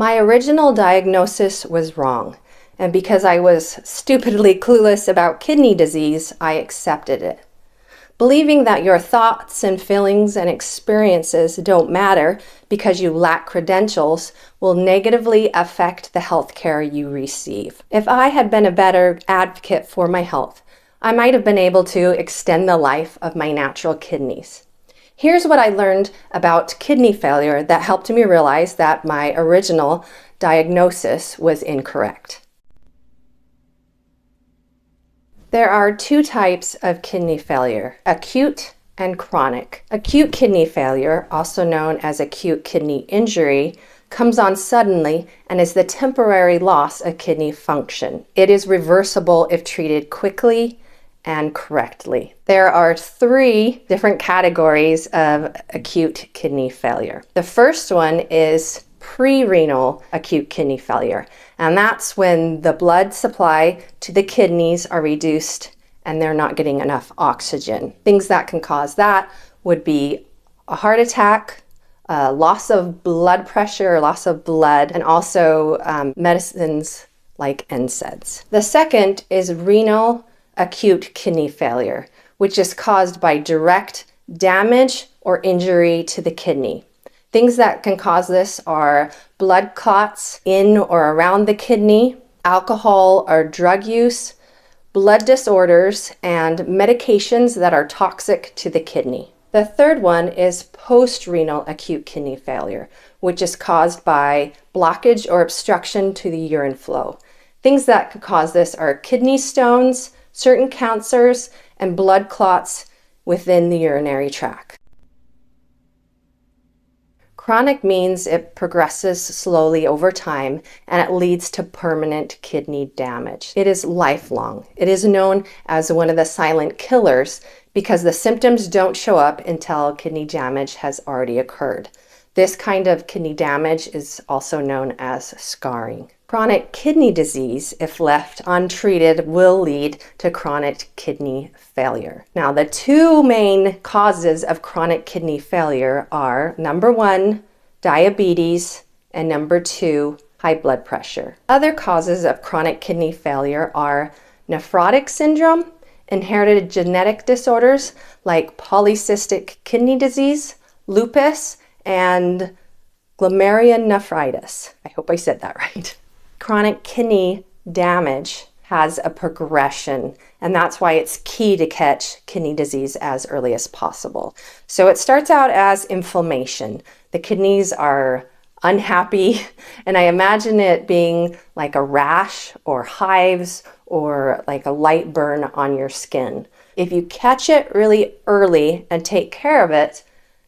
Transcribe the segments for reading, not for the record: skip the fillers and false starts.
My original diagnosis was wrong, and because I was stupidly clueless about kidney disease, I accepted it. Believing that your thoughts and feelings and experiences don't matter because you lack credentials will negatively affect the health care you receive. If I had been a better advocate for my health, I might have been able to extend the life of my natural kidneys. Here's what I learned about kidney failure that helped me realize that my original diagnosis was incorrect. There are two types of kidney failure, acute and chronic. Acute kidney failure, also known as acute kidney injury, comes on suddenly and is the temporary loss of kidney function. It is reversible if treated quickly and correctly. There are three different categories of acute kidney failure. The first one is pre-renal acute kidney failure, and that's when the blood supply to the kidneys are reduced and they're not getting enough oxygen. Things that can cause that would be a heart attack, loss of blood pressure, loss of blood, and also medicines like NSAIDs. The second is renal acute kidney failure, which is caused by direct damage or injury to the kidney. Things that can cause this are blood clots in or around the kidney, alcohol or drug use, blood disorders, and medications that are toxic to the kidney. The third one is post-renal acute kidney failure, which is caused by blockage or obstruction to the urine flow. Things that could cause this are kidney stones, certain cancers, and blood clots within the urinary tract. Chronic means it progresses slowly over time and it leads to permanent kidney damage. It is lifelong. It is known as one of the silent killers because the symptoms don't show up until kidney damage has already occurred. This kind of kidney damage is also known as scarring. Chronic kidney disease, if left untreated, will lead to chronic kidney failure. Now, the two main causes of chronic kidney failure are, number one, diabetes, and number two, high blood pressure. Other causes of chronic kidney failure are nephrotic syndrome, inherited genetic disorders like polycystic kidney disease, lupus, and glomerulonephritis. I hope I said that right. Chronic kidney damage has a progression, and that's why it's key to catch kidney disease as early as possible. So it starts out as inflammation. The kidneys are unhappy, and I imagine it being like a rash or hives or like a light burn on your skin. If you catch it really early and take care of it,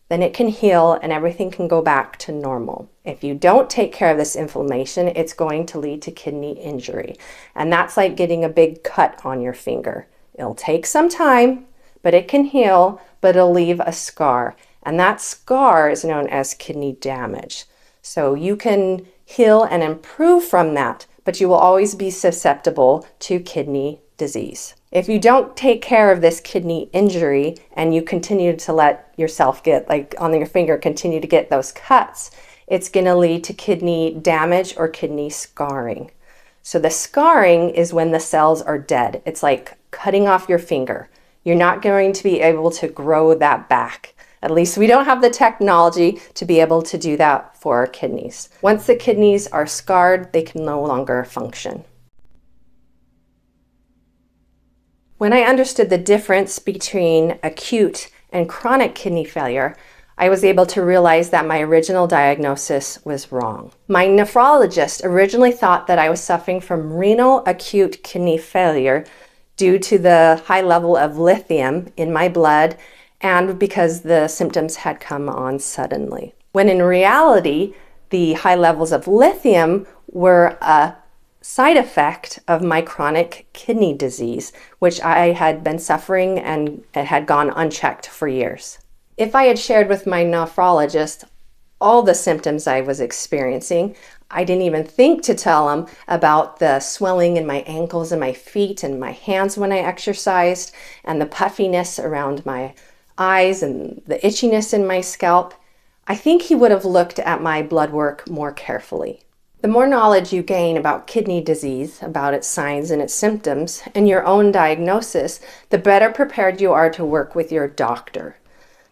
then it can heal and everything can go back to normal. If you don't take care of this inflammation, it's going to lead to kidney injury. And that's like getting a big cut on your finger. It'll take some time, but it can heal, but it'll leave a scar. And that scar is known as kidney damage. So you can heal and improve from that, but you will always be susceptible to kidney disease. If you don't take care of this kidney injury and you continue to let yourself get, like on your finger, continue to get those cuts, it's going to lead to kidney damage or kidney scarring. So the scarring is when the cells are dead. It's like cutting off your finger. You're not going to be able to grow that back. At least we don't have the technology to be able to do that for our kidneys. Once the kidneys are scarred, they can no longer function. When I understood the difference between acute and chronic kidney failure, I was able to realize that my original diagnosis was wrong. My nephrologist originally thought that I was suffering from renal acute kidney failure due to the high level of lithium in my blood and because the symptoms had come on suddenly. When in reality, the high levels of lithium were a side effect of my chronic kidney disease, which I had been suffering and it had gone unchecked for years. If I had shared with my nephrologist all the symptoms I was experiencing, I didn't even think to tell him about the swelling in my ankles and my feet and my hands when I exercised, and the puffiness around my eyes and the itchiness in my scalp. I think he would have looked at my blood work more carefully. The more knowledge you gain about kidney disease, about its signs and its symptoms, and your own diagnosis, the better prepared you are to work with your doctor.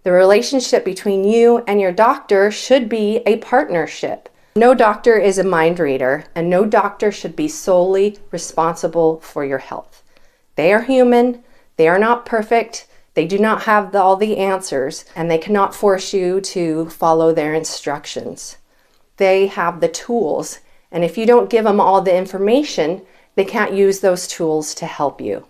The relationship between you and your doctor should be a partnership. No doctor is a mind reader, and no doctor should be solely responsible for your health. They are human, they are not perfect, they do not have all the answers, and they cannot force you to follow their instructions. They have the tools, and if you don't give them all the information, they can't use those tools to help you.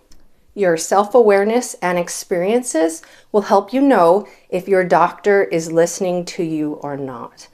Your self-awareness and experiences will help you know if your doctor is listening to you or not.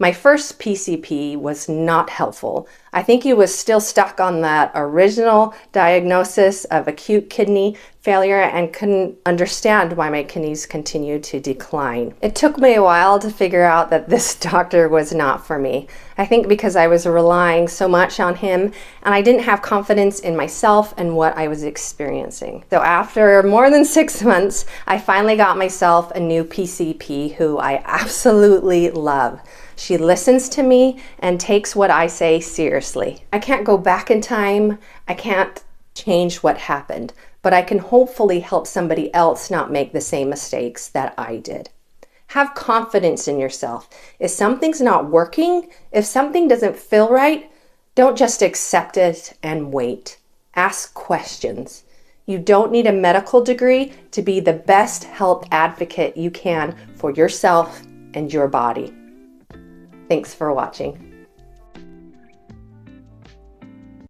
My first PCP was not helpful. I think he was still stuck on that original diagnosis of acute kidney failure and couldn't understand why my kidneys continued to decline. It took me a while to figure out that this doctor was not for me. I think because I was relying so much on him and I didn't have confidence in myself and what I was experiencing. So after more than 6 months, I finally got myself a new PCP who I absolutely love. She listens to me and takes what I say seriously. I can't go back in time. I can't change what happened, but I can hopefully help somebody else not make the same mistakes that I did. Have confidence in yourself. If something's not working, if something doesn't feel right, don't just accept it and wait. Ask questions. You don't need a medical degree to be the best health advocate you can for yourself and your body. Thanks for watching.